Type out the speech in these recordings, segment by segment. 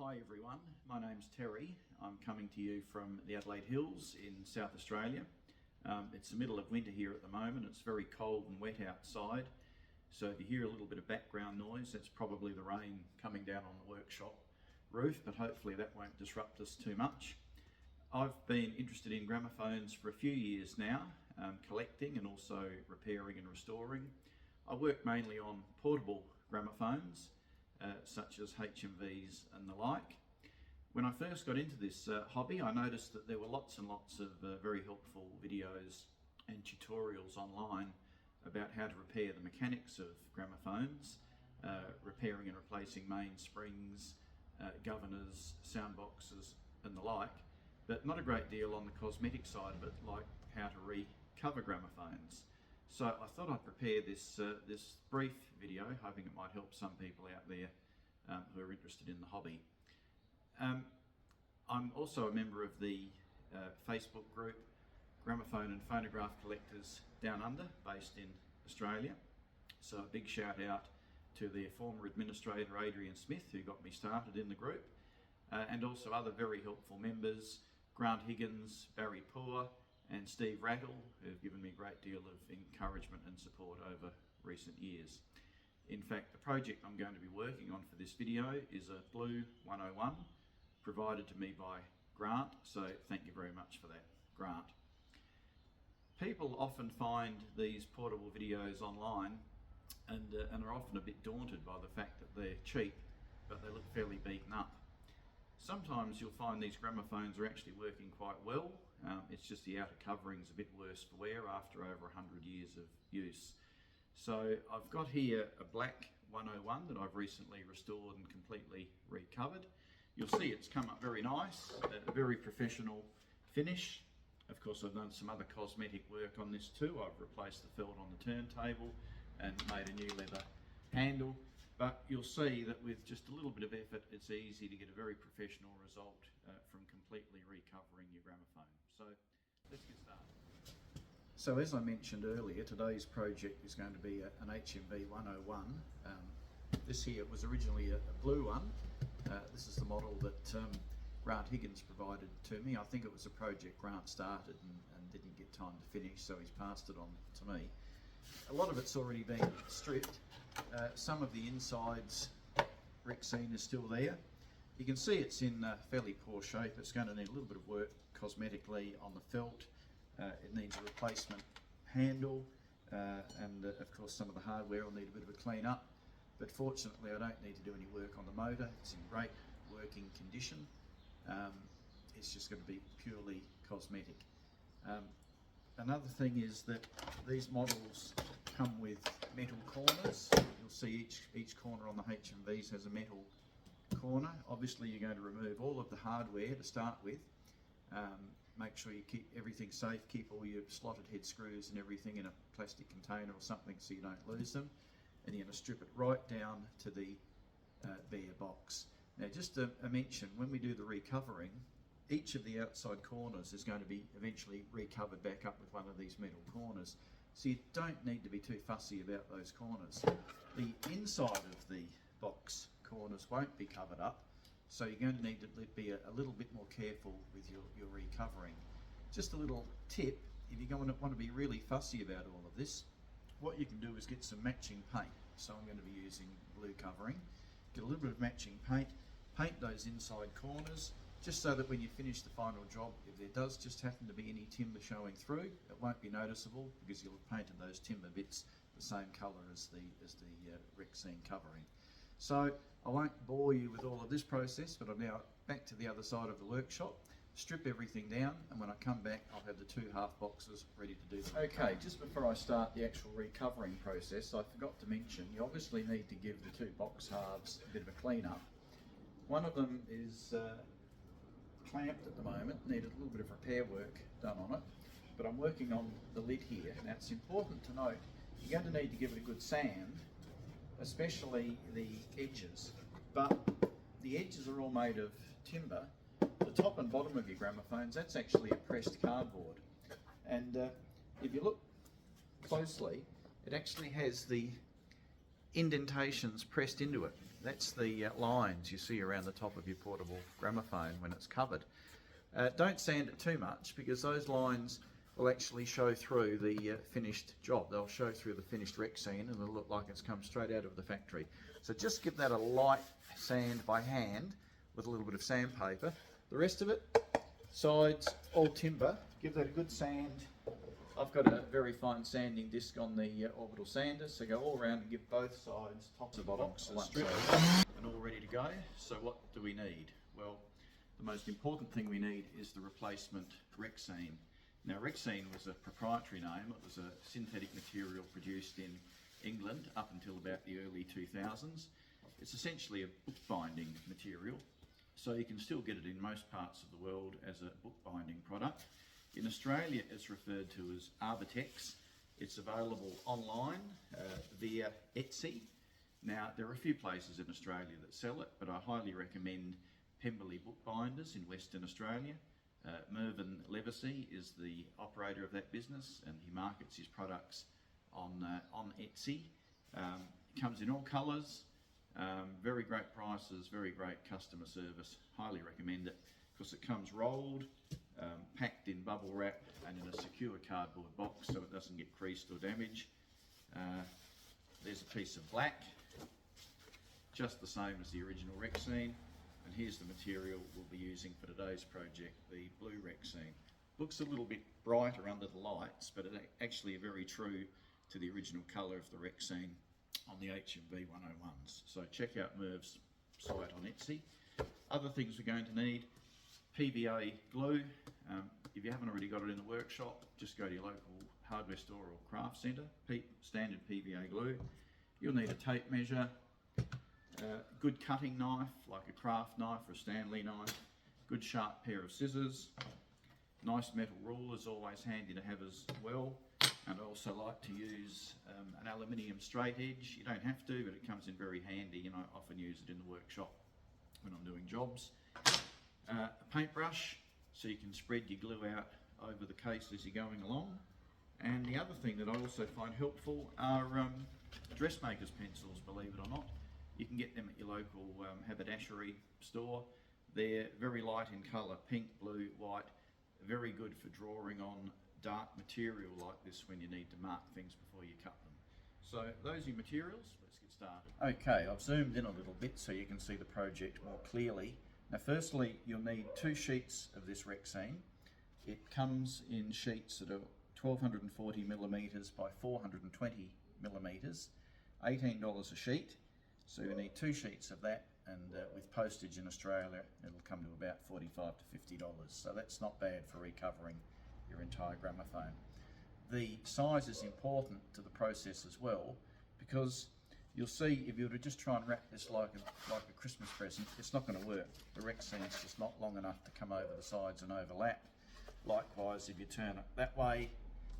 Hi everyone, my name's Terry. I'm coming to you from the Adelaide Hills in South Australia. It's the middle of winter here at the moment. It's very cold and wet outside. So if you hear a little bit of background noise, that's probably the rain coming down on the workshop roof, but hopefully that won't disrupt us too much. I've been interested in gramophones for a few years now, collecting and also repairing and restoring. I work mainly on portable gramophones, such as HMVs and the like. When I first got into this hobby, I noticed that there were lots and lots of very helpful videos and tutorials online about how to repair the mechanics of gramophones, repairing and replacing main springs, governors, sound boxes and the like, but not a great deal on the cosmetic side of it, like how to recover gramophones. So I thought I'd prepare this brief video, hoping it might help some people out there who are interested in the hobby. I'm also a member of the Facebook group Gramophone and Phonograph Collectors Down Under, based in Australia. So a big shout out to their former administrator Adrian Smith, who got me started in the group, and also other very helpful members, Grant Higgins, Barry Poor and Steve Rattle, who have given me a great deal of encouragement and support over recent years. In fact, the project I'm going to be working on for this video is a Blue 101 provided to me by Grant, so thank you very much for that, Grant. People often find these portable videos online and are often a bit daunted by the fact that they're cheap, but they look fairly beaten up. Sometimes you'll find these gramophones are actually working quite well. It's just the outer covering's a bit worse for wear after over 100 years of use. So I've got here a black 101 that I've recently restored and completely recovered. You'll see it's come up very nice, a very professional finish. Of course, I've done some other cosmetic work on this too. I've replaced the felt on the turntable and made a new leather handle. But you'll see that with just a little bit of effort, it's easy to get a very professional result from completely recovering your gramophone. So let's get started. So as I mentioned earlier, today's project is going to be an HMV 101. This here was originally a blue one. This is the model that Grant Higgins provided to me. I think it was a project Grant started and didn't get time to finish, so he's passed it on to me. A lot of it's already been stripped. Some of the insides, Rexine is still there. You can see it's in fairly poor shape. It's going to need a little bit of work cosmetically on the felt. It needs a replacement handle, and of course some of the hardware will need a bit of a clean up. But fortunately I don't need to do any work on the motor. It's in great working condition. It's just going to be purely cosmetic. Another thing is that these models come with metal corners. You'll see each corner on the HMVs has a metal corner. Obviously you're going to remove all of the hardware to start with. Make sure you keep everything safe, keep all your slotted head screws and everything in a plastic container or something so you don't lose them. And you're going to strip it right down to the bare box. Now just a mention, when we do the recovering, each of the outside corners is going to be eventually recovered back up with one of these metal corners. So you don't need to be too fussy about those corners. The inside of the box corners won't be covered up, so you're going to need to be a little bit more careful with your recovering. Just a little tip, if you're going to want to be really fussy about all of this, what you can do is get some matching paint. So I'm going to be using blue covering. Get a little bit of matching paint, paint those inside corners, just so that when you finish the final job, if there does just happen to be any timber showing through, it won't be noticeable because you'll have painted those timber bits the same colour as the Rexine covering. So I won't bore you with all of this process, but I'm now back to the other side of the workshop, strip everything down, and when I come back I'll have the two half boxes ready to do the recovering. Okay, just before I start the actual recovering process, I forgot to mention you obviously need to give the two box halves a bit of a clean up. One of them is clamped at the moment, needed a little bit of repair work done on it, but I'm working on the lid here. Now it's important to note you're going to need to give it a good sand, especially the edges, but the edges are all made of timber. The top and bottom of your gramophones, that's actually a pressed cardboard, and if you look closely, it actually has the indentations pressed into it. That's the lines you see around the top of your portable gramophone when it's covered. Don't sand it too much, because those lines will actually show through the finished job. They'll show through the finished Rexine and it'll look like it's come straight out of the factory. So just give that a light sand by hand with a little bit of sandpaper. The rest of it, sides, all timber, give that a good sand. I've got a very fine sanding disc on the orbital sander, so go all around and give both sides, top to bottom, a strip, and all ready to go. So what do we need? Well, the most important thing we need is the replacement Rexine. Now, Rexine was a proprietary name. It was a synthetic material produced in England up until about the early 2000s. It's essentially a bookbinding material, so you can still get it in most parts of the world as a bookbinding product. In Australia, it's referred to as Arbortex. It's available online via Etsy. Now, there are a few places in Australia that sell it, but I highly recommend Pemberley Bookbinders in Western Australia. Mervyn Levacy is the operator of that business, and he markets his products on Etsy. Comes in all colours, very great prices, very great customer service. Highly recommend it, because it comes rolled, packed in bubble wrap and in a secure cardboard box so it doesn't get creased or damaged. There's a piece of black, just the same as the original Rexine. And here's the material we'll be using for today's project, the blue Rexine. Looks a little bit brighter under the lights, but it's actually very true to the original colour of the Rexine on the HMV 101s. So check out Merv's site on Etsy. Other things we're going to need: PVA glue. If you haven't already got it in the workshop, just go to your local hardware store or craft centre. Standard PVA glue. You'll need a tape measure, good cutting knife, like a craft knife or a Stanley knife, good sharp pair of scissors, nice metal rulers, always handy to have as well. And I also like to use an aluminium straight edge. You don't have to, but it comes in very handy, and I often use it in the workshop when I'm doing jobs. A paintbrush, so you can spread your glue out over the case as you're going along. And the other thing that I also find helpful are dressmaker's pencils, believe it or not. You can get them at your local haberdashery store. They're very light in colour, pink, blue, white, very good for drawing on dark material like this when you need to mark things before you cut them. So those are your materials. Let's get started. Okay, I've zoomed in a little bit so you can see the project more clearly. Now, firstly, you'll need 2 sheets of this Rexine. It comes in sheets that are 1240 millimetres by 420 millimetres, $18 a sheet. So you need 2 sheets of that, and with postage in Australia, it'll come to about $45 to $50. So that's not bad for recovering your entire gramophone. The size is important to the process as well, because you'll see if you were to just try and wrap this like a Christmas present, it's not going to work. The Rexine's just not long enough to come over the sides and overlap. Likewise, if you turn it that way,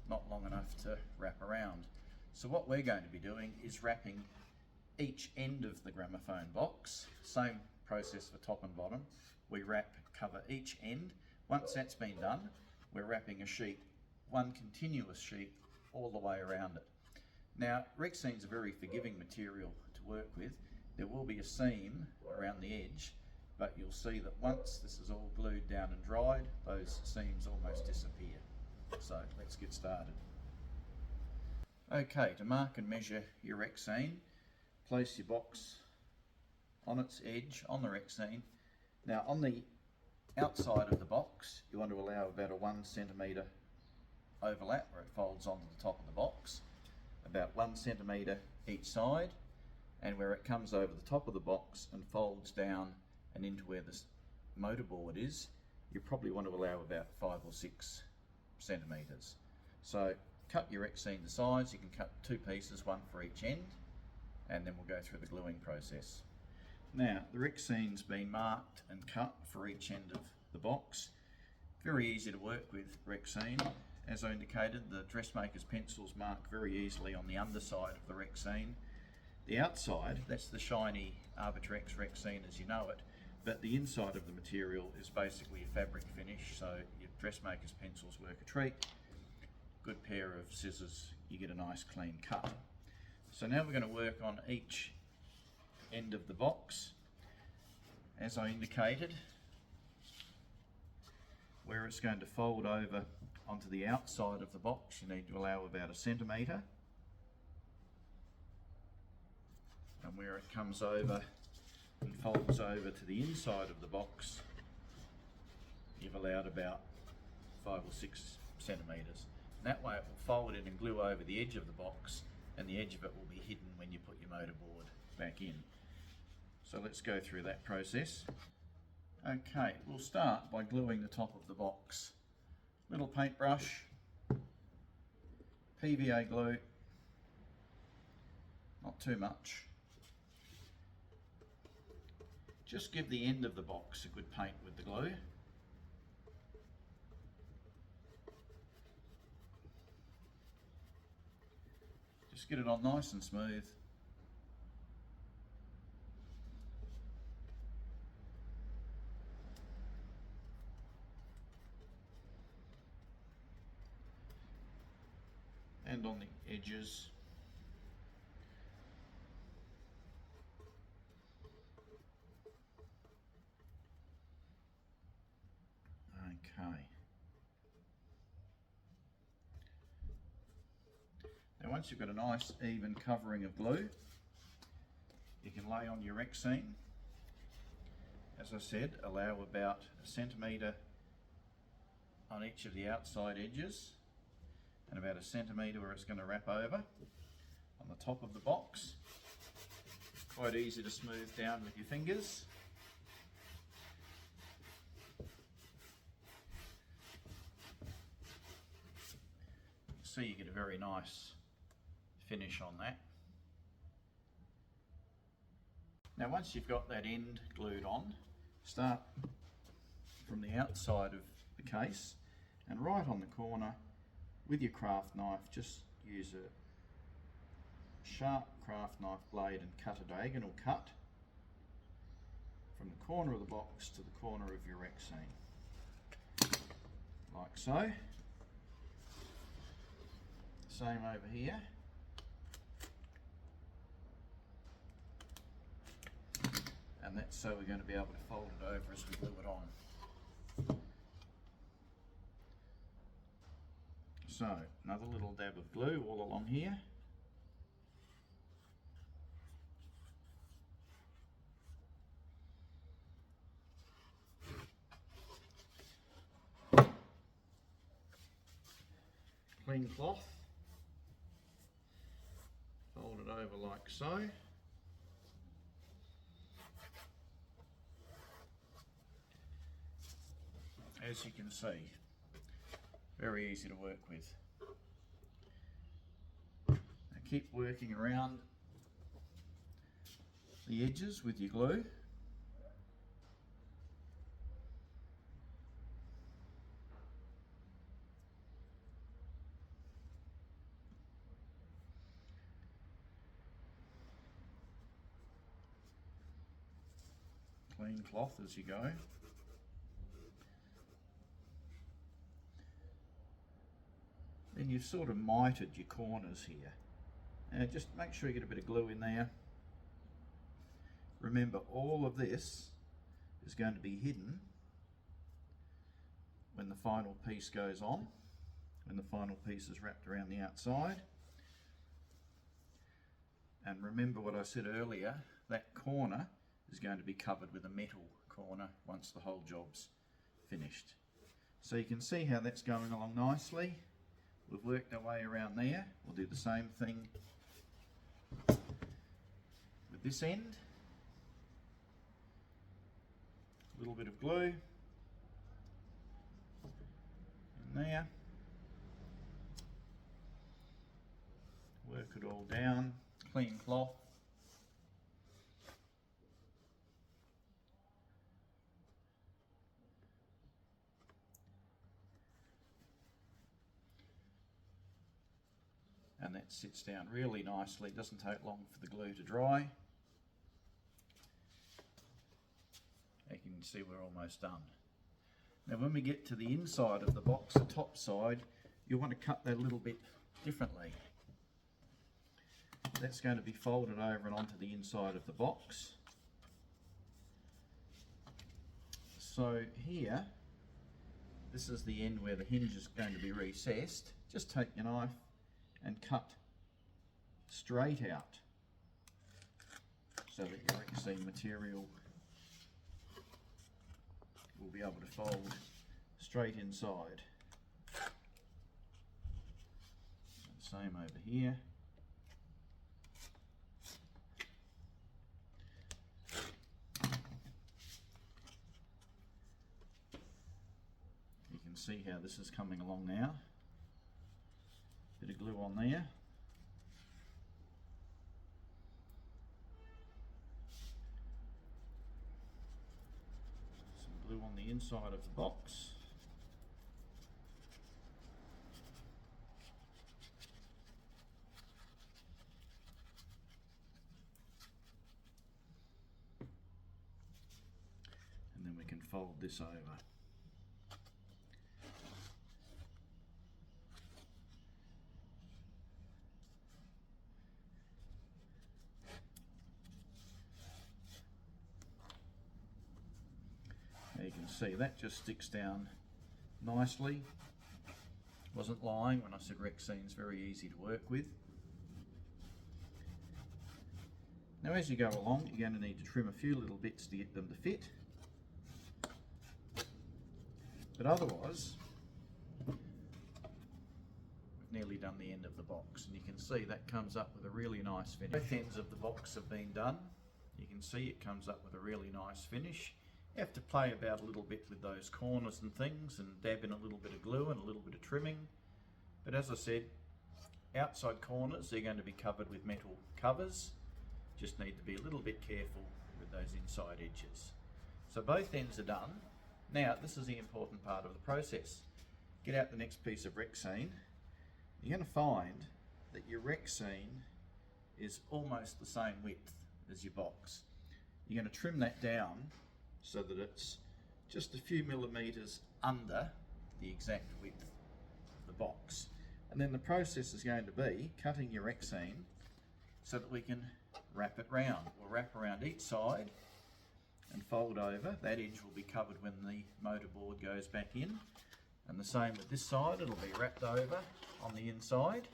not long enough to wrap around. So what we're going to be doing is wrapping each end of the gramophone box. Same process for top and bottom. We cover each end. Once that's been done, we're wrapping a sheet, one continuous sheet, all the way around it. Now, Rexine's a very forgiving material to work with. There will be a seam around the edge, but you'll see that once this is all glued down and dried, those seams almost disappear. So let's get started. Okay, to mark and measure your Rexine, place your box on its edge on the Rexine. Now, on the outside of the box, you want to allow about a 1 centimetre overlap where it folds onto the top of the box, about 1 centimetre each side, and where it comes over the top of the box and folds down and into where the motorboard is, you probably want to allow about 5 or 6 centimetres. So cut your Rexine to size. You can cut 2 pieces, 1 for each end, and then we'll go through the gluing process. Now, the Rexine's been marked and cut for each end of the box. Very easy to work with Rexine. As I indicated, the dressmaker's pencils mark very easily on the underside of the Rexine. The outside, that's the shiny Arbortex Rexine as you know it, but the inside of the material is basically a fabric finish, so your dressmaker's pencils work a treat. Good pair of scissors, you get a nice clean cut. So now we're going to work on each end of the box. As I indicated, where it's going to fold over onto the outside of the box, you need to allow about 1 centimetre. And where it comes over and folds over to the inside of the box, you've allowed about 5 or 6 centimetres. That way it will fold in and glue over the edge of the box, and the edge of it will be hidden when you put your motorboard back in. So let's go through that process. Okay, we'll start by gluing the top of the box. Little paintbrush, PVA glue, not too much. Just give the end of the box a good paint with the glue. Just get it on nice and smooth. And on the edges. Okay. Now once you've got a nice even covering of glue, you can lay on your Rexine. As I said, allow about 1 centimetre on each of the outside edges, and about 1 centimetre where it's going to wrap over on the top of the box. Quite easy to smooth down with your fingers. So you get a very nice finish on that. Now once you've got that end glued on, start from the outside of the case, and right on the corner with your craft knife, just use a sharp craft knife blade and cut a diagonal cut from the corner of the box to the corner of your Rexine, like so. Same over here. And that's so we're going to be able to fold it over as we glue it on. So, another little dab of glue all along here. Clean cloth. Fold it over like so. As you can see, very easy to work with. Now keep working around the edges with your glue. Clean cloth as you go. Then you've sort of mitered your corners here. Just make sure you get a bit of glue in there. Remember, all of this is going to be hidden when the final piece goes on, when the final piece is wrapped around the outside. And remember what I said earlier, that corner is going to be covered with a metal corner once the whole job's finished. So you can see how that's going along nicely. We've worked our way around there. We'll do the same thing with this end. A little bit of glue in there. Work it all down. Clean cloth. And that sits down really nicely. It doesn't take long for the glue to dry. You can see we're almost done. Now when we get to the inside of the box, the top side, you'll want to cut that a little bit differently. that's going to be folded over and onto the inside of the box. So here, this is the end where the hinge is going to be recessed. Just take your knife and cut straight out so that your Rexine material will be able to fold straight inside. Same over here. You can see how this is coming along now. Bit of glue on there. Some glue on the inside of the box. And then we can fold this over. You can see that just sticks down nicely. Wasn't lying when I said Rexine's very easy to work with. Now as you go along, you're going to need to trim a few little bits to get them to fit. But otherwise, we've nearly done the end of the box, and you can see that comes up with a really nice finish. Both ends of the box have been done. You can see it comes up with a really nice finish. You have to play about a little bit with those corners and things and dab in a little bit of glue and a little bit of trimming. But as I said, outside corners, they're going to be covered with metal covers. Just need to be a little bit careful with those inside edges. So both ends are done. Now, this is the important part of the process. Get out the next piece of Rexine. You're going to find that your Rexine is almost the same width as your box. You're going to trim that down so that it's just a few millimeters under the exact width of the box. And then the process is going to be cutting your Rexine so that we can wrap it round. We'll wrap around each side and fold over. That edge will be covered when the motor board goes back in. And the same with this side, it'll be wrapped over on the inside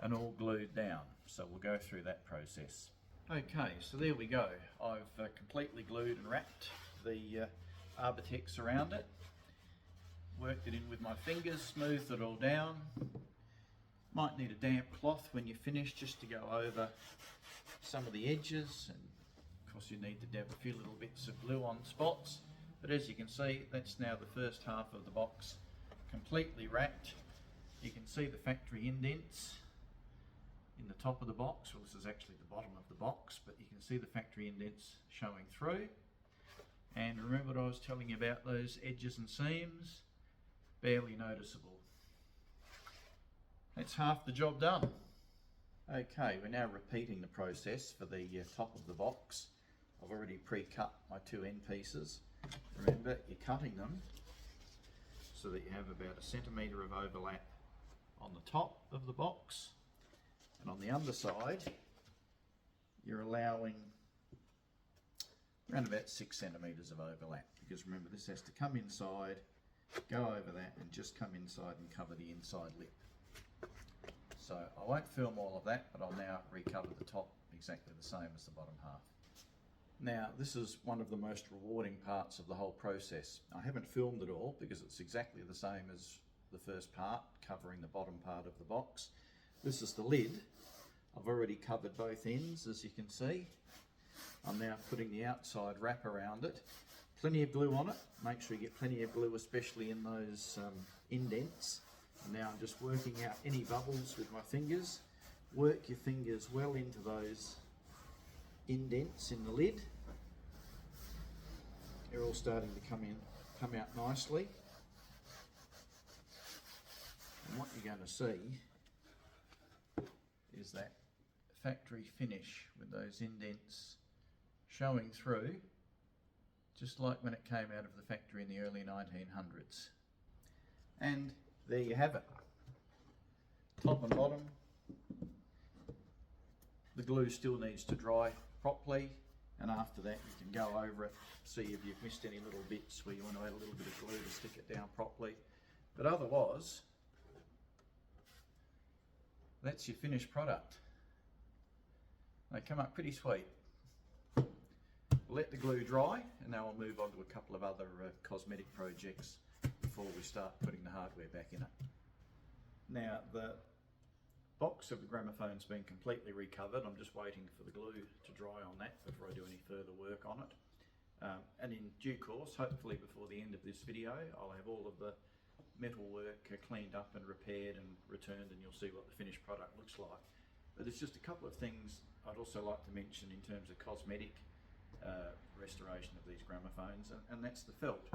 and all glued down. So we'll go through that process. Okay, so there we go. I've completely glued and wrapped the Arbortex around it. Worked it in with my fingers, smoothed it all down. Might need a damp cloth when you're finished just to go over some of the edges, and of course you need to dab a few little bits of glue on spots. But as you can see, that's now the first half of the box completely wrapped. You can see the factory indents in the top of the box. Well, this is actually the bottom of the box, but you can see the factory indents showing through. And remember what I was telling you about those edges and seams? Barely noticeable. That's half the job done. Okay, we're now repeating the process for the top of the box. I've already pre-cut my two end pieces. Remember, you're cutting them so that you have about 1 centimetre of overlap on the top of the box. And on the underside, you're allowing around about 6 centimetres of overlap, because remember, this has to come inside, go over that, and just come inside and cover the inside lip. So I won't film all of that, but I'll now recover the top exactly the same as the bottom half. Now, this is one of the most rewarding parts of the whole process. I haven't filmed it all because it's exactly the same as the first part, covering the bottom part of the box. This is the lid. I've already covered both ends, as you can see. I'm now putting the outside wrap around it. Plenty of glue on it. Make sure you get plenty of glue, especially in those indents. And now I'm just working out any bubbles with my fingers. Work your fingers well into those indents in the lid. They're all starting to come out nicely. And what you're going to see is that factory finish with those indents showing through, just like when it came out of the factory in the early 1900s. And there you have it. Top and bottom The glue still needs to dry properly, and after that you can go over it, see if you've missed any little bits where you want to add a little bit of glue to stick it down properly. But otherwise, that's your finished product. They come up pretty sweet. We'll let the glue dry, and now we'll move on to a couple of other cosmetic projects before we start putting the hardware back in it. Now, the box of the Gramophone's been completely recovered. I'm just waiting for the glue to dry on that before I do any further work on it. And in due course, hopefully before the end of this video, I'll have all of the metal work cleaned up and repaired and returned, and you'll see what the finished product looks like. But there's just a couple of things I'd also like to mention in terms of cosmetic restoration of these Gramophones, and that's the felt.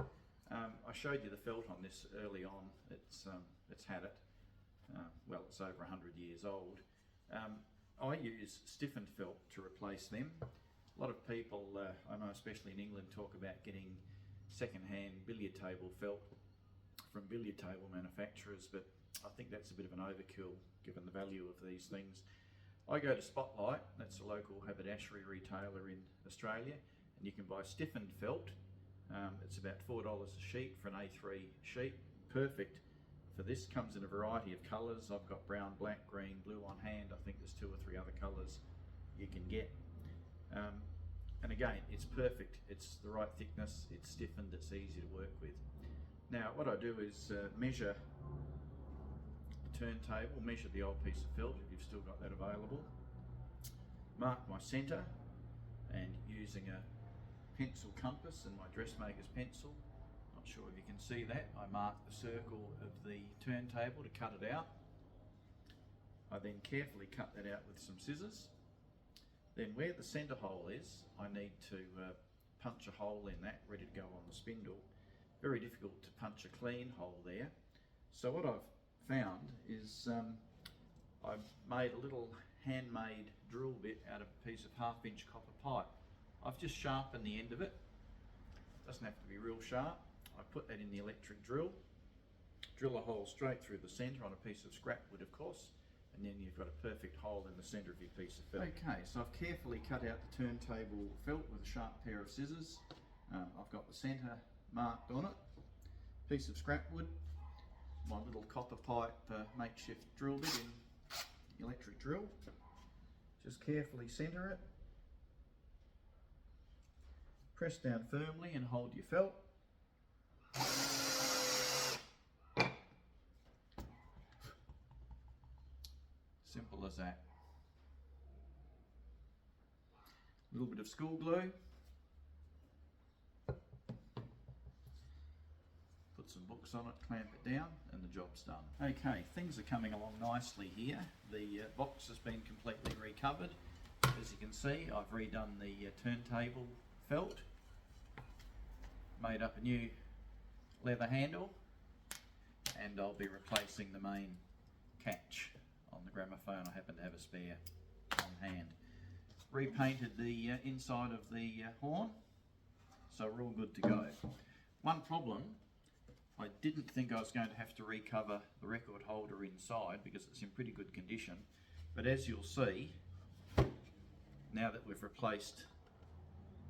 I showed you the felt on this early on. It's had it. Well, it's over 100 years old. I use stiffened felt to replace them. A lot of people, I know especially in England, talk about getting second-hand billiard table felt from billiard table manufacturers, but I think that's a bit of an overkill given the value of these things. I go to Spotlight, that's a local haberdashery retailer in Australia, and you can buy stiffened felt. It's about $4 a sheet for an A3 sheet. Perfect for this. Comes in a variety of colours. I've got brown, black, green, blue on hand. I think there's 2 or 3 other colours you can get. And again, it's perfect. It's the right thickness, it's stiffened, it's easy to work with. Now what I do is measure the turntable, measure the old piece of felt if you've still got that available, mark my centre, and using a pencil compass and my dressmaker's pencil, not sure if you can see that, I mark the circle of the turntable to cut it out. I then carefully cut that out with some scissors. Then where the centre hole is, I need to punch a hole in that, ready to go on the spindle. Very difficult to punch a clean hole there. So what I've found is I've made a little handmade drill bit out of a piece of 1/2-inch copper pipe. I've just sharpened the end of it. Doesn't have to be real sharp. I put that in the electric drill, drill a hole straight through the centre on a piece of scrap wood, of course, and then you've got a perfect hole in the centre of your piece of felt. Okay, so I've carefully cut out the turntable felt with a sharp pair of scissors. I've got the centre marked on it, piece of scrap wood, my little copper pipe makeshift drill bit in the electric drill. Just carefully centre it, press down firmly and hold your felt. Simple as that. A little bit of school glue. Put some books on it, clamp it down, and the job's done. Okay, things are coming along nicely here. The box has been completely recovered. As you can see, I've redone the turntable felt, made up a new leather handle, and I'll be replacing the main catch on the Gramophone. I happen to have a spare on hand. Repainted the inside of the horn, so we're all good to go. One problem, I didn't think I was going to have to recover the record holder inside because it's in pretty good condition, but as you'll see, now that we've replaced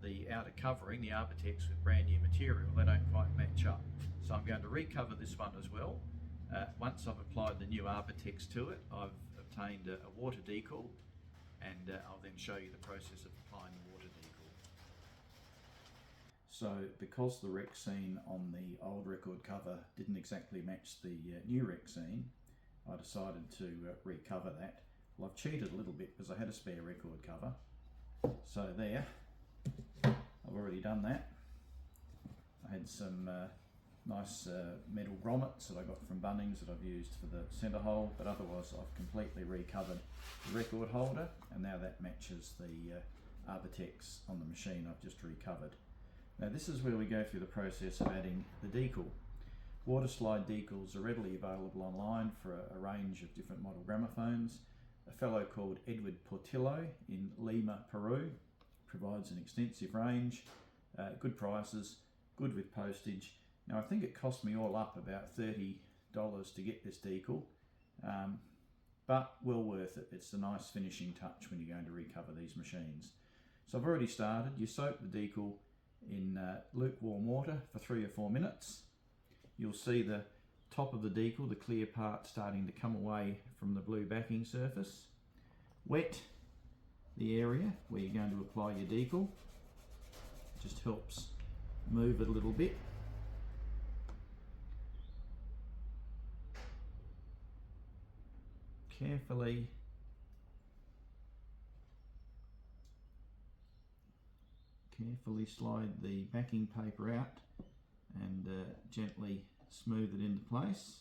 the outer covering, the Arbortex, with brand new material, they don't quite match up. So I'm going to recover this one as well. Once I've applied the new Arbortex to it, I've obtained a water decal, and I'll then show you the process of applying the water decal. So because the Rexine on the old record cover didn't exactly match the new Rexine, I decided to recover that. Well, I've cheated a little bit because I had a spare record cover. So there, I've already done that. I had some nice metal grommets that I got from Bunnings that I've used for the centre hole, but otherwise I've completely recovered the record holder, and now that matches the Arbortex on the machine I've just recovered. Now this is where we go through the process of adding the decal. Water slide decals are readily available online for a range of different model Gramophones. A fellow called Edward Portillo in Lima, Peru provides an extensive range, good prices, good with postage. Now I think it cost me all up about $30 to get this decal. but well worth it. It's a nice finishing touch when you're going to recover these machines. So I've already started. You soak the decal in lukewarm water for 3 or 4 minutes. You'll see the top of the decal, the clear part, starting to come away from the blue backing surface. Wet the area where you're going to apply your decal. Just helps move it a little bit. Carefully slide the backing paper out and gently smooth it into place.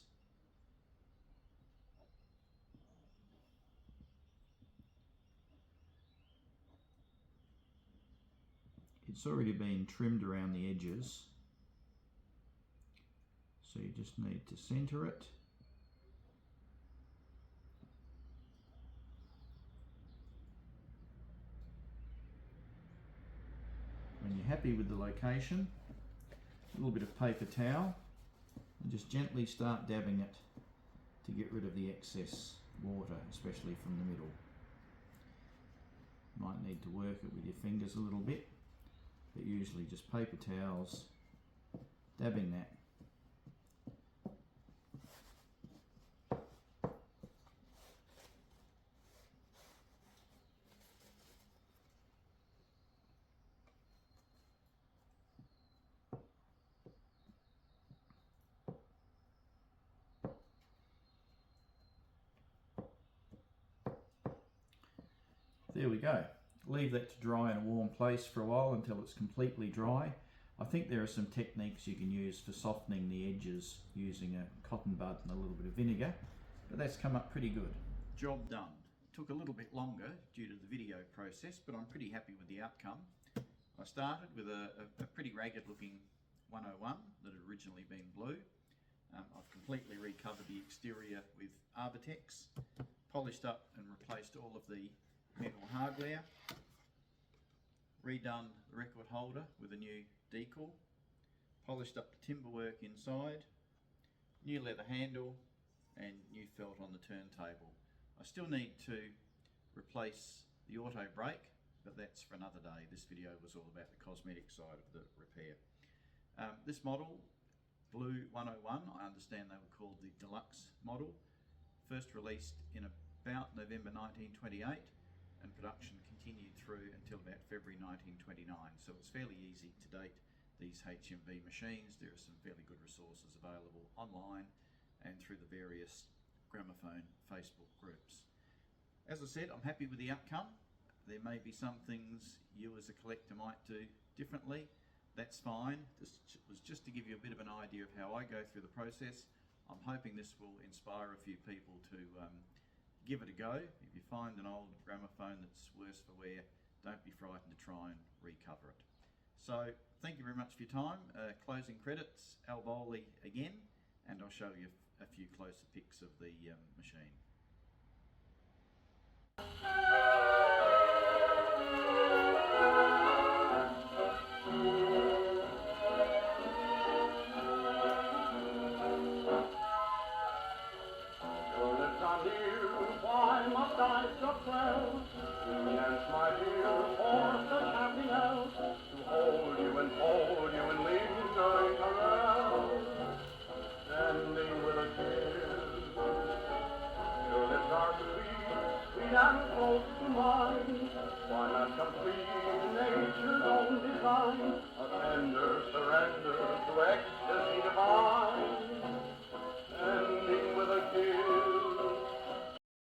It's already been trimmed around the edges, so you just need to centre it. When you're happy with the location, a little bit of paper towel, and just gently start dabbing it to get rid of the excess water, especially from the middle. Might need to work it with your fingers a little bit, but usually just paper towels, dabbing that. There we go. Leave that to dry in a warm place for a while until it's completely dry. I think there are some techniques you can use for softening the edges using a cotton bud and a little bit of vinegar, but that's come up pretty good. Job done. Took a little bit longer due to the video process, but I'm pretty happy with the outcome. I started with a pretty ragged looking 101 that had originally been blue. I've completely recovered the exterior with Arbortex, polished up and replaced all of the metal hardware, redone the record holder with a new decal, polished up the timber work inside, new leather handle and new felt on the turntable. I still need to replace the auto brake, but that's for another day. This video was all about the cosmetic side of the repair. This model, Blue 101, I understand they were called the deluxe model, first released in about November 1928. And production continued through until about February 1929. So it's fairly easy to date these HMV machines. There are some fairly good resources available online and through the various Gramophone Facebook groups. As I said, I'm happy with the outcome. There may be some things you as a collector might do differently. That's fine. This was just to give you a bit of an idea of how I go through the process. I'm hoping this will inspire a few people to give it a go. If you find an old gramophone that's worse for wear, don't be frightened to try and recover it. So thank you very much for your time. Closing credits, Al Bowley again, and I'll show you a few closer pics of the machine. Yes, my dear, for such happiness, to hold you and linger around, ending with a kiss. Your lips are sweet, sweet and close to mine. Why not complete nature's own design?